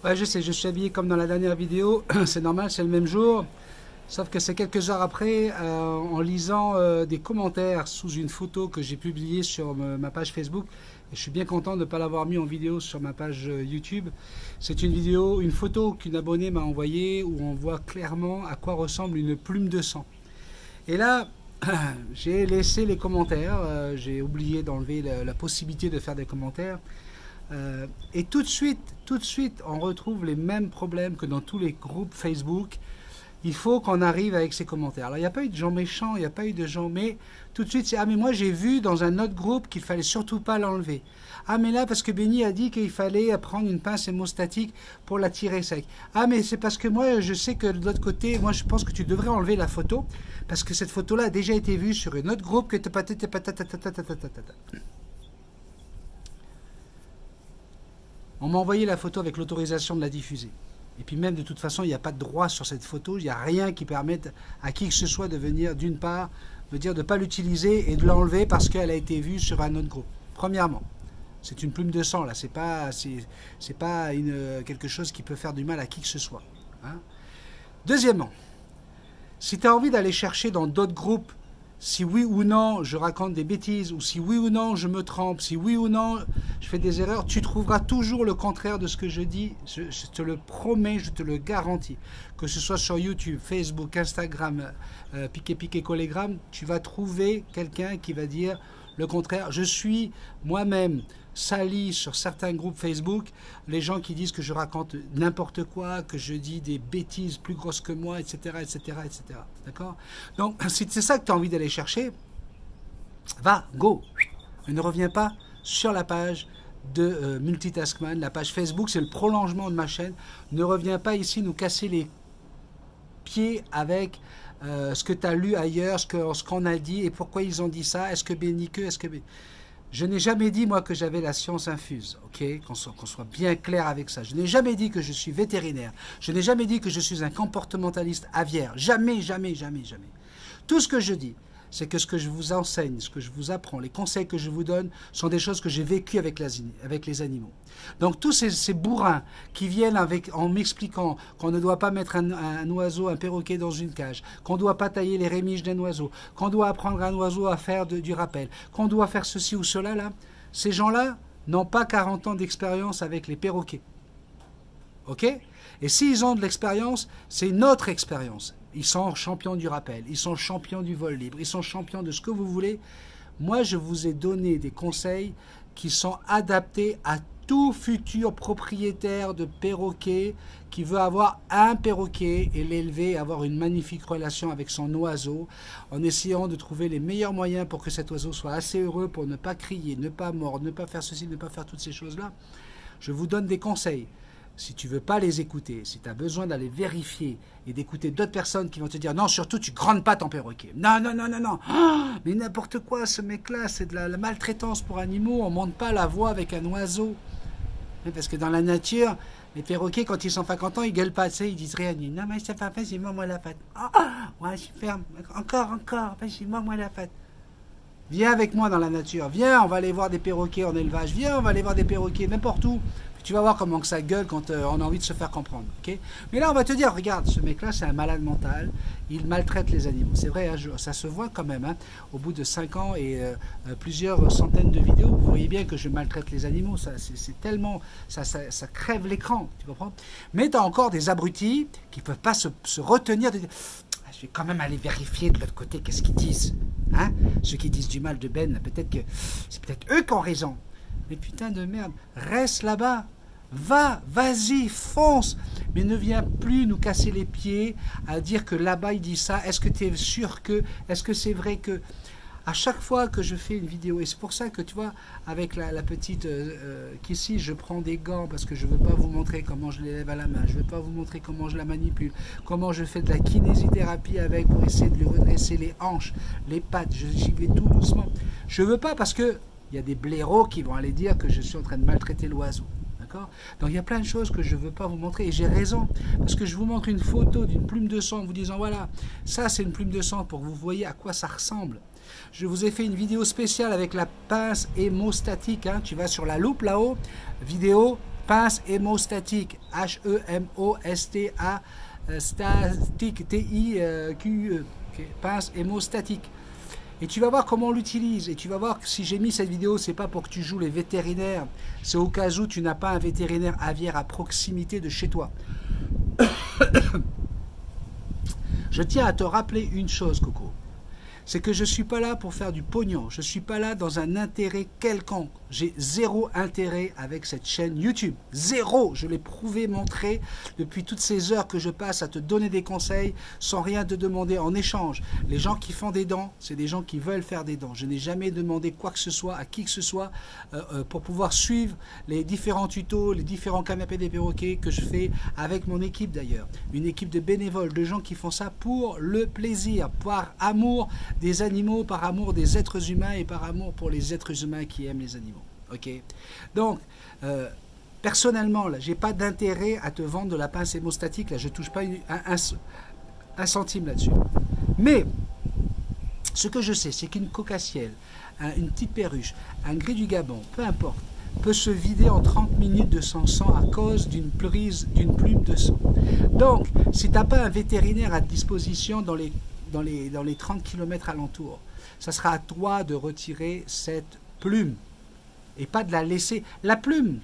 Ouais, je sais, je suis habillé comme dans la dernière vidéo, c'est normal, c'est le même jour. Sauf que c'est quelques heures après, en lisant des commentaires sous une photo que j'ai publiée sur ma page Facebook, et je suis bien content de ne pas l'avoir mis en vidéo sur ma page YouTube. C'est une vidéo, une photo qu'une abonnée m'a envoyée où on voit clairement à quoi ressemble une plume de sang. Et là, j'ai laissé les commentaires, j'ai oublié d'enlever la possibilité de faire des commentaires. Et tout de suite, on retrouve les mêmes problèmes que dans tous les groupes Facebook. Il faut qu'on arrive avec ces commentaires. Alors, il n'y a pas eu de gens méchants, il n'y a pas eu de gens... Mais tout de suite, c'est « Ah, mais moi, j'ai vu dans un autre groupe qu'il fallait surtout pas l'enlever. Ah, mais là, parce que Benny a dit qu'il fallait prendre une pince hémostatique pour la tirer sec. Ah, mais c'est parce que moi, je sais que de l'autre côté, moi, je pense que tu devrais enlever la photo, parce que cette photo-là a déjà été vue sur un autre groupe que... On m'a envoyé la photo avec l'autorisation de la diffuser. Et puis même de toute façon, il n'y a pas de droit sur cette photo, il n'y a rien qui permette à qui que ce soit de venir d'une part me dire de ne pas l'utiliser et de l'enlever parce qu'elle a été vue sur un autre groupe. Premièrement, c'est une plume de sang là, c'est pas quelque chose qui peut faire du mal à qui que ce soit. Hein. Deuxièmement, si tu as envie d'aller chercher dans d'autres groupes si oui ou non je raconte des bêtises, ou si oui ou non je me trompe, si oui ou non je fais des erreurs, tu trouveras toujours le contraire de ce que je dis, je te le promets, je te le garantis. Que ce soit sur YouTube, Facebook, Instagram, Piqué Collégramme, tu vas trouver quelqu'un qui va dire le contraire. Je suis moi-même sali sur certains groupes Facebook, les gens qui disent que je raconte n'importe quoi, que je dis des bêtises plus grosses que moi, etc., etc., etc. D'accord? Donc, si c'est ça que tu as envie d'aller chercher, va, go. Ne reviens pas sur la page de Multitaskman, la page Facebook, c'est le prolongement de ma chaîne. Ne reviens pas ici nous casser les pieds avec ce que tu as lu ailleurs, ce qu'on a dit et pourquoi ils ont dit ça. Est-ce que Bénique, est-ce que... Je n'ai jamais dit, moi, que j'avais la science infuse, ok? Qu'on soit bien clair avec ça. Je n'ai jamais dit que je suis vétérinaire. Je n'ai jamais dit que je suis un comportementaliste aviaire. Jamais, jamais, jamais, jamais. Tout ce que je dis, c'est que ce que je vous enseigne, ce que je vous apprends, les conseils que je vous donne sont des choses que j'ai vécues avec les animaux. Donc tous ces bourrins qui viennent en m'expliquant qu'on ne doit pas mettre un oiseau, un perroquet dans une cage, qu'on ne doit pas tailler les rémiges d'un oiseau, qu'on doit apprendre à un oiseau à faire du rappel, qu'on doit faire ceci ou cela, là, ces gens-là n'ont pas 40 ans d'expérience avec les perroquets. Ok? Et s'ils ont de l'expérience, c'est notre expérience. Ils sont champions du rappel, ils sont champions du vol libre, ils sont champions de ce que vous voulez. Moi, je vous ai donné des conseils qui sont adaptés à tout futur propriétaire de perroquet qui veut avoir un perroquet et l'élever, avoir une magnifique relation avec son oiseau, en essayant de trouver les meilleurs moyens pour que cet oiseau soit assez heureux pour ne pas crier, ne pas mordre, ne pas faire ceci, ne pas faire toutes ces choses-là. Je vous donne des conseils. Si tu ne veux pas les écouter, si tu as besoin d'aller vérifier et d'écouter d'autres personnes qui vont te dire « Non, surtout, tu ne grandes pas ton perroquet. Non, non, non, non, non. Oh, mais n'importe quoi, ce mec-là, c'est de la maltraitance pour animaux. On ne monte pas la voix avec un oiseau. » Parce que dans la nature, les perroquets, quand ils sont pas contents, ils gueulent pas, tu sais, ils disent rien. Ils disent « Non, mais c'est pas facile, moi la patte. Oh, ouais, super. Encore, vas-y, moi la patte. » Viens avec moi dans la nature. Viens, on va aller voir des perroquets en élevage. Viens, on va aller voir des perroquets n'importe où. Tu vas voir comment que ça gueule quand on a envie de se faire comprendre. Okay, mais là, on va te dire, regarde, ce mec-là, c'est un malade mental. Il maltraite les animaux. C'est vrai, hein, ça se voit quand même. Hein, au bout de 5 ans et plusieurs centaines de vidéos, vous voyez bien que je maltraite les animaux. C'est tellement... Ça crève l'écran, tu comprends? Mais tu as encore des abrutis qui ne peuvent pas se retenir de dire... Je vais quand même aller vérifier de l'autre côté qu'est-ce qu'ils disent. Hein, ceux qui disent du mal de Ben, peut-être que c'est peut-être eux qui ont raison. Mais putain de merde, reste là-bas. Va, vas-y, fonce. Mais ne viens plus nous casser les pieds à dire que là-bas il dit ça. Est-ce que tu es sûr que... Est-ce que c'est vrai que... À chaque fois que je fais une vidéo, et c'est pour ça que tu vois, avec la petite qu'ici, je prends des gants parce que je ne veux pas vous montrer comment je l'élève à la main, je ne veux pas vous montrer comment je la manipule, comment je fais de la kinésithérapie avec pour essayer de lui redresser les hanches, les pattes, j'y vais tout doucement. Je ne veux pas parce que il y a des blaireaux qui vont aller dire que je suis en train de maltraiter l'oiseau. Donc il y a plein de choses que je ne veux pas vous montrer et j'ai raison parce que je vous montre une photo d'une plume de sang en vous disant voilà, ça c'est une plume de sang pour que vous voyez à quoi ça ressemble. Je vous ai fait une vidéo spéciale avec la pince hémostatique, hein. Tu vas sur la loupe là-haut, vidéo Pince hémostatique, H-E-M-O-S-T-A, statique, T-I-Q-E, okay. Pince hémostatique. Et tu vas voir comment on l'utilise. Et tu vas voir que si j'ai mis cette vidéo, c'est pas pour que tu joues les vétérinaires. C'est au cas où tu n'as pas un vétérinaire aviaire à proximité de chez toi. Je tiens à te rappeler une chose, Coco. C'est que je ne suis pas là pour faire du pognon. Je ne suis pas là dans un intérêt quelconque. J'ai zéro intérêt avec cette chaîne YouTube. Zéro. Je l'ai prouvé, montré depuis toutes ces heures que je passe à te donner des conseils sans rien te demander en échange. Les gens qui font des dents, c'est des gens qui veulent faire des dents. Je n'ai jamais demandé quoi que ce soit à qui que ce soit pour pouvoir suivre les différents tutos, les différents canapés des perroquets que je fais avec mon équipe d'ailleurs. Une équipe de bénévoles, de gens qui font ça pour le plaisir, par amour des animaux, par amour des êtres humains et par amour pour les êtres humains qui aiment les animaux. Ok. Donc, personnellement, là, j'ai pas d'intérêt à te vendre de la pince hémostatique. Là, je touche pas un centime là-dessus. Mais, ce que je sais, c'est qu'une cocassielle, une petite perruche, un gris du Gabon, peu importe, peut se vider en 30 minutes de son sang à cause d'une plume de sang. Donc, si tu n'as pas un vétérinaire à disposition dans les 30 km alentours, ça sera à toi de retirer cette plume et pas de la laisser. La plume,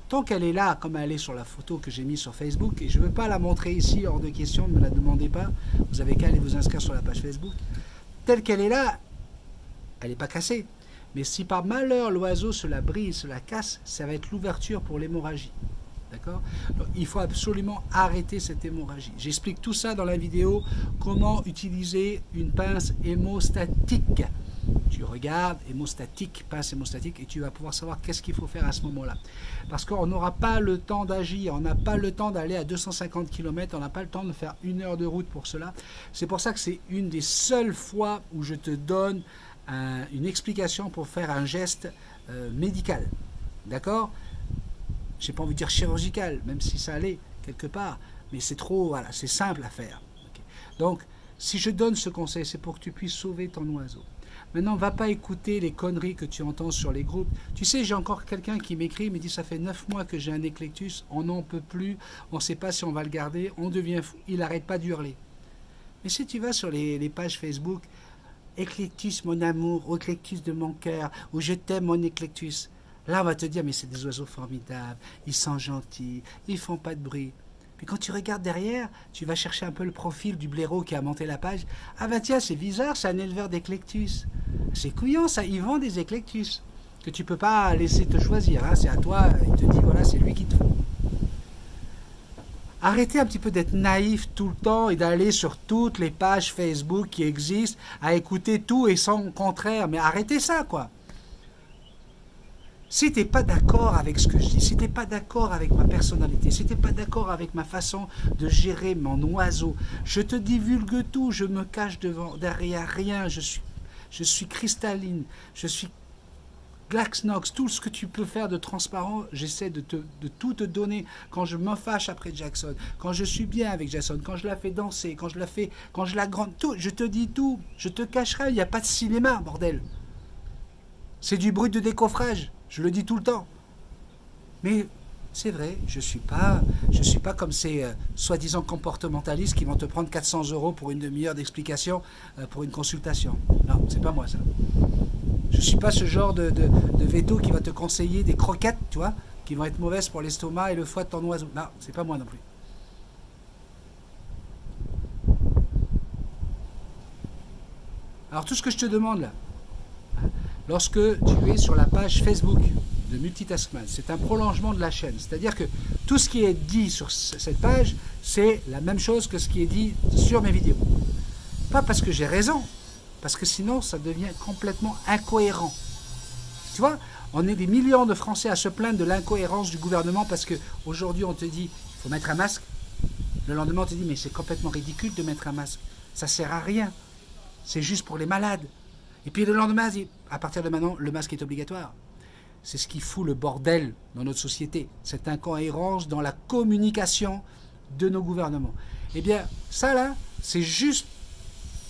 tant qu'elle est là, comme elle est sur la photo que j'ai mise sur Facebook, et je ne veux pas la montrer ici, hors de question, ne me la demandez pas, vous avez qu'à aller vous inscrire sur la page Facebook, telle qu'elle est là, elle n'est pas cassée. Mais si par malheur l'oiseau se la brise, se la casse, ça va être l'ouverture pour l'hémorragie. D'accord? Il faut absolument arrêter cette hémorragie. J'explique tout ça dans la vidéo, comment utiliser une pince hémostatique. Tu regardes, hémostatique, pince hémostatique, et tu vas pouvoir savoir qu'est-ce qu'il faut faire à ce moment-là. Parce qu'on n'aura pas le temps d'agir, on n'a pas le temps d'aller à 250 km, on n'a pas le temps de faire 1 heure de route pour cela. C'est pour ça que c'est une des seules fois où je te donne une explication pour faire un geste médical. D'accord? Je n'ai pas envie de dire chirurgical, même si ça allait quelque part, mais c'est trop, voilà, c'est simple à faire. Okay. Donc, si je donne ce conseil, c'est pour que tu puisses sauver ton oiseau. Maintenant, ne va pas écouter les conneries que tu entends sur les groupes. Tu sais, j'ai encore quelqu'un qui m'écrit, me dit, ça fait 9 mois que j'ai un éclectus, on n'en peut plus, on ne sait pas si on va le garder, on devient fou, il n'arrête pas d'hurler. Mais si tu vas sur les pages Facebook, éclectus mon amour, éclectus de mon cœur, ou je t'aime mon éclectus, là on va te dire, mais c'est des oiseaux formidables, ils sont gentils, ils font pas de bruit. Puis quand tu regardes derrière, tu vas chercher un peu le profil du blaireau qui a monté la page. Ah ben tiens, c'est bizarre, c'est un éleveur d'éclectus. C'est couillon ça, ils vendent des éclectus. Que tu peux pas laisser te choisir, hein. C'est à toi, il te dit voilà, c'est lui qui te faut. Arrêtez un petit peu d'être naïf tout le temps et d'aller sur toutes les pages Facebook qui existent, à écouter tout et son contraire. Mais arrêtez ça, quoi. Si tu n'es pas d'accord avec ce que je dis, si tu n'es pas d'accord avec ma personnalité, si tu n'es pas d'accord avec ma façon de gérer mon oiseau, je te divulgue tout, je me cache derrière rien, je suis cristalline, je suis Glaxnox, tout ce que tu peux faire de transparent, j'essaie de tout te donner. Quand je me fâche après Jackson, quand je suis bien avec Jackson, quand je la fais danser, quand je la grande, tout, je te dis tout, je te cacherai, il n'y a pas de cinéma, bordel. C'est du bruit de décoffrage. Je le dis tout le temps. Mais c'est vrai, je suis pas comme ces soi-disant comportementalistes qui vont te prendre 400 € pour une demi-heure d'explication pour une consultation. Non, c'est pas moi ça. Je suis pas ce genre de veto qui va te conseiller des croquettes, tu vois, qui vont être mauvaises pour l'estomac et le foie de ton oiseau. Non, c'est pas moi non plus. Alors tout ce que je te demande là, lorsque tu es sur la page Facebook de Multitaskman, c'est un prolongement de la chaîne. C'est-à-dire que tout ce qui est dit sur cette page, c'est la même chose que ce qui est dit sur mes vidéos. Pas parce que j'ai raison, parce que sinon ça devient complètement incohérent. Tu vois, on est des millions de Français à se plaindre de l'incohérence du gouvernement parce qu'aujourd'hui on te dit il faut mettre un masque. Le lendemain on te dit mais c'est complètement ridicule de mettre un masque. Ça sert à rien. C'est juste pour les malades. Et puis le lendemain, à partir de maintenant, le masque est obligatoire. C'est ce qui fout le bordel dans notre société. Cette incohérence dans la communication de nos gouvernements. Eh bien, ça là, c'est juste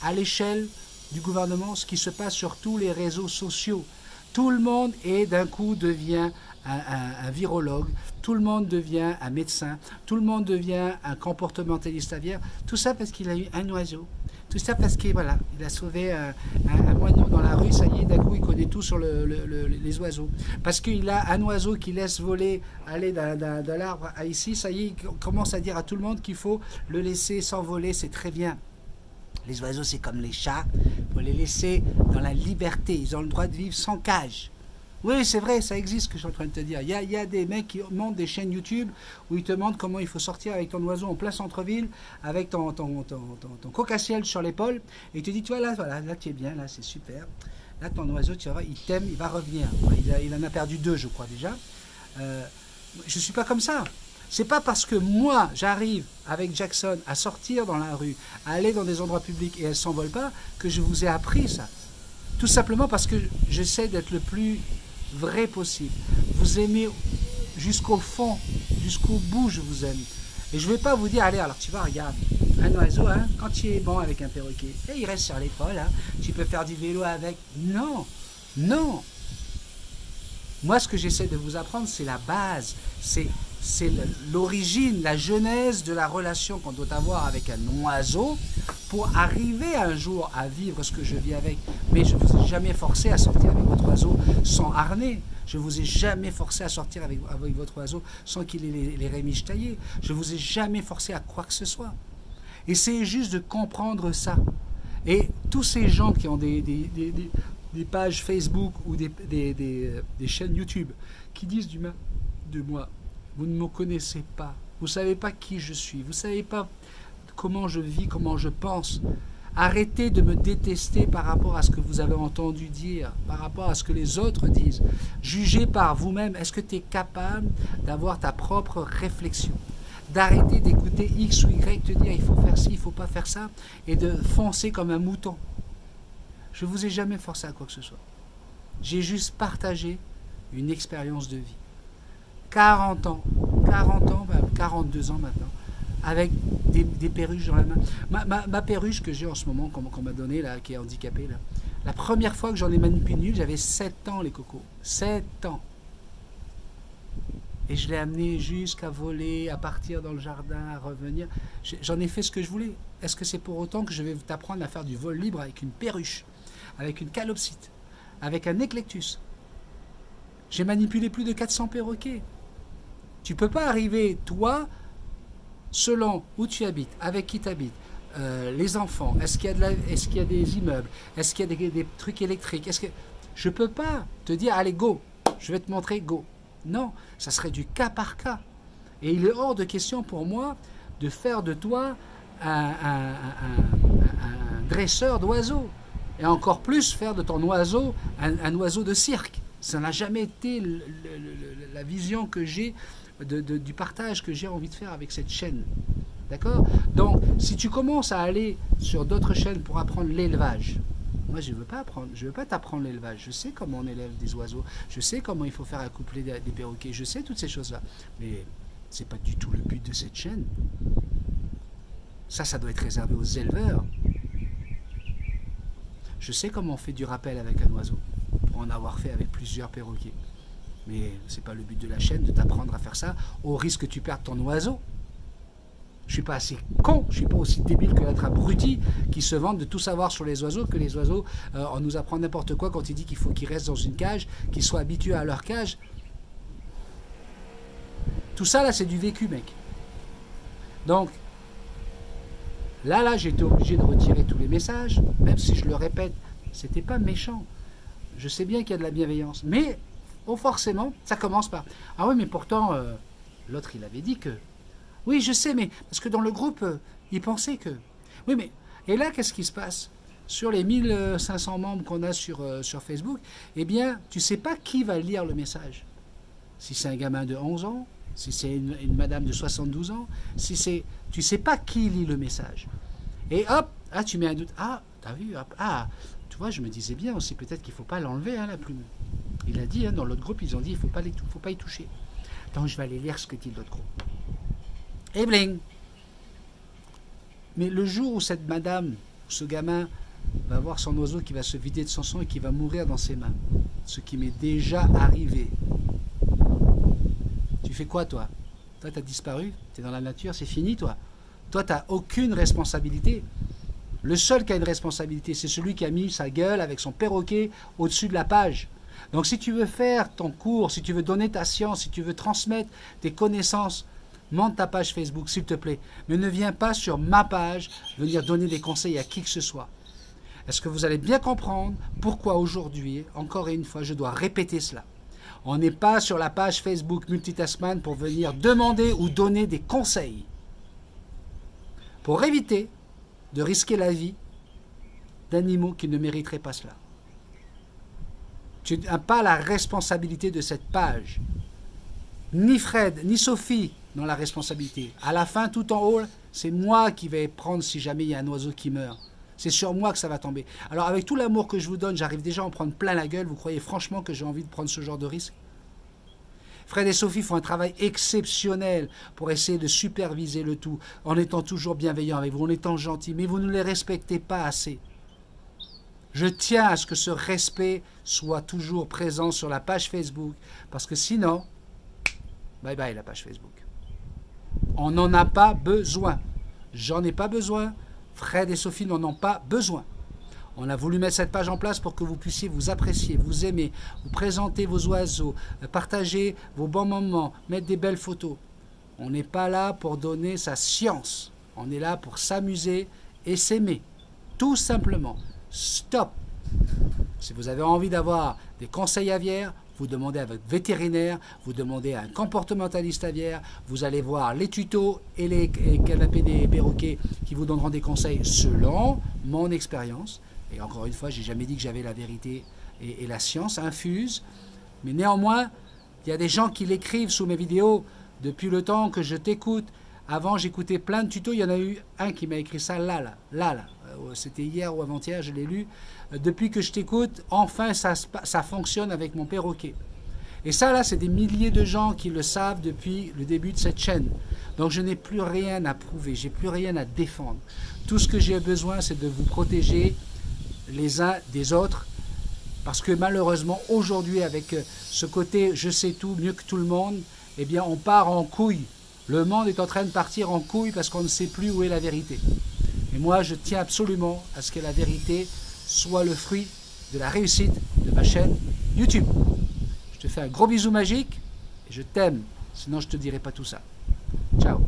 à l'échelle du gouvernement ce qui se passe sur tous les réseaux sociaux. Tout le monde d'un coup devient un virologue, tout le monde devient un médecin, tout le monde devient un comportementaliste aviaire. Tout ça parce qu'il a eu un oiseau. Tout ça parce qu'il voilà, il a sauvé un moineau dans la rue, ça y est, d'un coup il connaît tout sur les oiseaux. Parce qu'il a un oiseau qui laisse voler, aller d'un arbre à ici, ça y est, il commence à dire à tout le monde qu'il faut le laisser s'envoler, c'est très bien. Les oiseaux, c'est comme les chats, il faut les laisser dans la liberté, ils ont le droit de vivre sans cage. Oui, c'est vrai, ça existe ce que je suis en train de te dire. Il y a des mecs qui montent des chaînes YouTube où ils te montrent comment il faut sortir avec ton oiseau en plein centre-ville, avec ton coca-ciel sur l'épaule, et il te dit, tu vois, là tu es bien, là c'est super. Là ton oiseau, tu vois, il t'aime, il va revenir. Il en a perdu 2, je crois déjà. Je ne suis pas comme ça. C'est pas parce que moi, j'arrive avec Jackson à sortir dans la rue, à aller dans des endroits publics et elle ne s'envole pas, que je vous ai appris ça. Tout simplement parce que j'essaie d'être le plus vrai possible. Vous aimez jusqu'au fond, jusqu'au bout, je vous aime. Et je ne vais pas vous dire, allez, alors tu vas, regarde, un oiseau, hein, quand tu es bon avec un perroquet, et il reste sur l'épaule, hein, tu peux faire du vélo avec. Non, non. Moi, ce que j'essaie de vous apprendre, c'est la base, c'est l'origine, la genèse de la relation qu'on doit avoir avec un oiseau pour arriver un jour à vivre ce que je vis avec. Mais je ne vous ai jamais forcé à sortir avec votre oiseau sans harnais. Je ne vous ai jamais forcé à sortir avec votre oiseau sans qu'il ait les rémiges taillées. Je ne vous ai jamais forcé à quoi que ce soit. Essayez juste de comprendre ça. Et tous ces gens qui ont des pages Facebook ou des chaînes YouTube qui disent de moi, vous ne me connaissez pas, vous ne savez pas qui je suis, vous ne savez pas comment je vis, comment je pense. Arrêtez de me détester par rapport à ce que vous avez entendu dire, par rapport à ce que les autres disent. Jugez par vous-même. Est-ce que tu es capable d'avoir ta propre réflexion? D'arrêter d'écouter X ou Y te dire il faut faire ci, il ne faut pas faire ça, et de foncer comme un mouton. Je ne vous ai jamais forcé à quoi que ce soit. J'ai juste partagé une expérience de vie. 40 ans, 42 ans maintenant, avec des perruches dans la main. Ma perruche que j'ai en ce moment, qu'on m'a donnée, là, qui est handicapée, là, la première fois que j'en ai manipulé, j'avais 7 ans, les cocos. 7 ans. Et je l'ai amené jusqu'à voler, à partir dans le jardin, à revenir. J'en ai fait ce que je voulais. Est-ce que c'est pour autant que je vais t'apprendre à faire du vol libre avec une perruche, avec une calopsite, avec un éclectus? J'ai manipulé plus de 400 perroquets. Tu ne peux pas arriver, toi, selon où tu habites, avec qui tu habites, les enfants, est-ce qu'il y a des immeubles, est-ce qu'il y a des trucs électriques, je ne peux pas te dire, allez, go, je vais te montrer, go. Non, ça serait du cas par cas. Et il est hors de question pour moi de faire de toi un dresseur d'oiseaux. Et encore plus faire de ton oiseau un oiseau de cirque. Ça n'a jamais été la vision que j'ai du partage que j'ai envie de faire avec cette chaîne. D'accord? Donc, si tu commences à aller sur d'autres chaînes pour apprendre l'élevage, moi, je ne veux pas apprendre, je veux pas t'apprendre l'élevage. Je sais comment on élève des oiseaux, je sais comment il faut faire accoupler des perroquets, je sais toutes ces choses-là. Mais ce n'est pas du tout le but de cette chaîne. Ça doit être réservé aux éleveurs. Je sais comment on fait du rappel avec un oiseau, pour en avoir fait avec plusieurs perroquets. Mais ce n'est pas le but de la chaîne de t'apprendre à faire ça, au risque que tu perdes ton oiseau. Je ne suis pas assez con, je ne suis pas aussi débile que l'autre abruti qui se vante de tout savoir sur les oiseaux, que les oiseaux, on nous apprend n'importe quoi quand il dit qu'il faut qu'ils restent dans une cage, qu'ils soient habitués à leur cage. Tout ça, là, c'est du vécu, mec. Donc, là, j'ai été obligé de retirer tous les messages, même si je le répète, c'était pas méchant. Je sais bien qu'il y a de la bienveillance, mais forcément, ça commence par « Ah oui, mais pourtant, l'autre, il avait dit que... » Oui, je sais, mais parce que dans le groupe, il pensait que... Oui, mais... Et là, qu'est-ce qui se passe? Sur les 1500 membres qu'on a sur Facebook, eh bien, tu ne sais pas qui va lire le message. Si c'est un gamin de 11 ans, si c'est une madame de 72 ans, si c'est... Tu ne sais pas qui lit le message. Et hop, ah, tu mets un doute. Ah, t'as vu, hop, ah, tu vois, je me disais bien aussi, peut-être qu'il ne faut pas l'enlever, hein, la plume. Il a dit, hein, dans l'autre groupe, ils ont dit, il ne faut pas y toucher. Donc, je vais aller lire ce que dit l'autre groupe. Et bling. Mais le jour où cette madame, ce gamin, va voir son oiseau qui va se vider de son sang et qui va mourir dans ses mains, ce qui m'est déjà arrivé, fais quoi, toi? Toi, tu as disparu, tu es dans la nature, c'est fini, toi. Toi, tu n'as aucune responsabilité. Le seul qui a une responsabilité, c'est celui qui a mis sa gueule avec son perroquet au-dessus de la page. Donc si tu veux faire ton cours, si tu veux donner ta science, si tu veux transmettre tes connaissances, monte ta page Facebook, s'il te plaît. Mais ne viens pas sur ma page venir donner des conseils à qui que ce soit. Est-ce que vous allez bien comprendre pourquoi aujourd'hui, encore une fois, je dois répéter cela? On n'est pas sur la page Facebook Multitaskman pour venir demander ou donner des conseils. Pour éviter de risquer la vie d'animaux qui ne mériteraient pas cela. Tu n'as pas la responsabilité de cette page. Ni Fred, ni Sophie n'ont la responsabilité. À la fin, tout en haut, c'est moi qui vais prendre si jamais il y a un oiseau qui meurt. C'est sur moi que ça va tomber. Alors avec tout l'amour que je vous donne, j'arrive déjà à en prendre plein la gueule. Vous croyez franchement que j'ai envie de prendre ce genre de risque? Fred et Sophie font un travail exceptionnel pour essayer de superviser le tout, en étant toujours bienveillants avec vous, en étant gentils, mais vous ne les respectez pas assez. Je tiens à ce que ce respect soit toujours présent sur la page Facebook, parce que sinon, bye bye la page Facebook. On n'en a pas besoin. J'en ai pas besoin. Fred et Sophie n'en ont pas besoin. On a voulu mettre cette page en place pour que vous puissiez vous apprécier, vous aimer, vous présenter vos oiseaux, partager vos bons moments, mettre des belles photos. On n'est pas là pour donner sa science. On est là pour s'amuser et s'aimer. Tout simplement. Stop. Si vous avez envie d'avoir des conseils aviaires, vous demandez à votre vétérinaire, vous demandez à un comportementaliste aviaire, vous allez voir les tutos et les canapés des perroquets qui vous donneront des conseils selon mon expérience. Et encore une fois, je n'ai jamais dit que j'avais la vérité et la science infuse. Mais néanmoins, il y a des gens qui l'écrivent sous mes vidéos depuis le temps que je t'écoute. Avant, j'écoutais plein de tutos. Il y en a eu un qui m'a écrit ça là. C'était hier ou avant-hier, je l'ai lu. Depuis que je t'écoute, enfin, ça fonctionne avec mon perroquet. Et ça, là, c'est des milliers de gens qui le savent depuis le début de cette chaîne. Donc, je n'ai plus rien à prouver. J'ai plus rien à défendre. Tout ce que j'ai besoin, c'est de vous protéger les uns des autres, parce que malheureusement aujourd'hui avec ce côté je sais tout mieux que tout le monde, eh bien on part en couille. Le monde est en train de partir en couille parce qu'on ne sait plus où est la vérité. Et moi je tiens absolument à ce que la vérité soit le fruit de la réussite de ma chaîne YouTube. Je te fais un gros bisou magique et je t'aime, sinon je ne te dirai pas tout ça. Ciao.